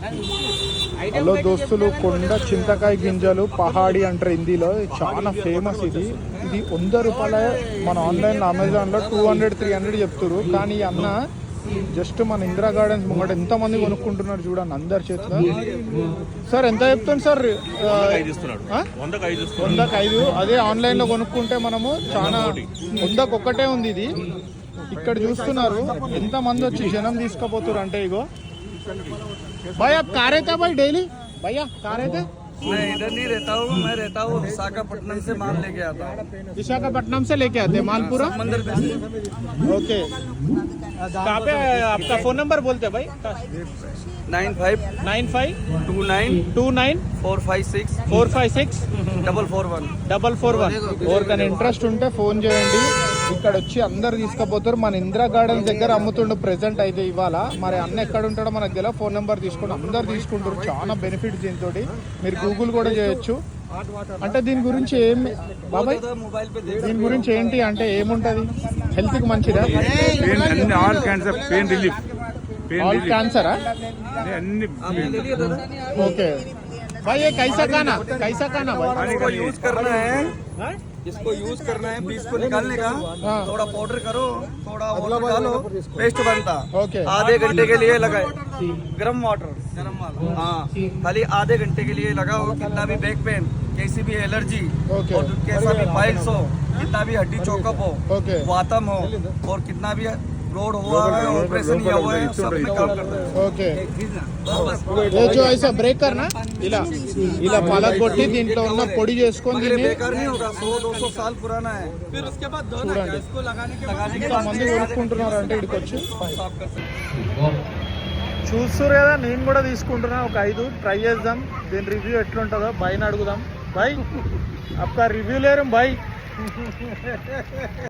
Hello దోస్తులు, కొండ చింతకాయ గింజలు పహాడి అంటారు హిందీలో. చాలా ఫేమస్ ఇది. ఇది 100 రూపాయల. మన ఆన్లైన్లో అమెజాన్లో 200-300 చెప్తారు. కానీ అన్న జస్ట్ మన ఇందిరా గార్డెన్స్ ముంగట ఎంతమంది కొనుక్కుంటున్నారు చూడండి అందరి చేతిలో. సార్ ఎంత చెప్తాను సార్? 100కి 5. అదే ఆన్లైన్లో కొనుక్కుంటే మనము చాలా 100కి ఒక్కటే ఉంది. ఇది ఇక్కడ చూస్తున్నారు ఎంతమంది వచ్చి జనం తీసుకుపోతారు అంటే. ఇగో भाई आप कहाँ रहते हैं भाई डेली? भैया कहाँ रहते हैं? मैं इधर नहीं रहता हूँ, मैं रहता हूँ विशाखापट्टनम से माल लेके आता हूँ। विशाखापट्टनम से लेके आते हैं माल पूरा? मंदिर पे। ओके, कहाँ पे आपका फोन नंबर बोलते हैं भाई? 9529 456 441 ఎవరికైనా ఇంట్రెస్ట్ ఉంటే ఫోన్ చేయండి. ఇక్కడ వచ్చి అందరు తీసుకుపోతారు. మన ఇందిరా గార్డెన్స్ దగ్గర అమ్ముతుండు ప్రెసెంట్ అయితే ఇవాళ. మరి అన్న ఎక్కడ ఉంటాడో మనకు తెలియదు. ఫోన్ నెంబర్ తీసుకుని అందరు తీసుకుంటారు. చాలా బెనిఫిట్స్ దీంతో. మీరు గూగుల్ కూడా చేయొచ్చు. అంటే దీని గురించి ఏమి బాబాయ్, దీని గురించి ఏంటి అంటే ఏముంటది? హెల్త్ కి మంచిదా? All cancer, pain relief. All క్యాన్సరా? ఓకే भाई, ये कैसा खाना भाई? इसको यूज करना है, इसको यूज करना है। पीस को निकालने का, थोड़ा पाउडर करो, थोड़ा वाटर डालो, पेस्ट बनता। ओके, आधे घंटे के लिए लगाए गरम वाटर, गरम वाला। हाँ, खाली आधे घंटे के लिए लगाओ। कितना भी बैक पेन, कैसी भी एलर्जी, और कैसा भी पाइल्स हो, कितना भी हड्डी चौकअप हो, वातम हो, और कितना भी रोड हुआ है, ऑपरेशन किया हुआ है, सब में काम करता है। ఓకే, ये जो ऐसा ब्रेक करना, ఇలా ఇలా పలగొట్టి దీంట్లో ఉన్న పొడి చేసుకొని దీన్ని बेकार नहीं होगा। 100-200 साल पुराना है। फिर उसके बाद धोना है, इसको लगाने के बाद మంది కొనుక్కుంటున్నారు అంటే ఇక్కడికి వచ్చి साफ कर सकते। చూస్తున్నారు కదా, నేను కూడా తీసుకుంటున్నా. ఒక 5 ట్రై చేద్దాం. దీని రివ్యూ ఎట్లుంటుందో బైని అడుగుదాం. బై, అప్కా రివ్యూ లేరు బై.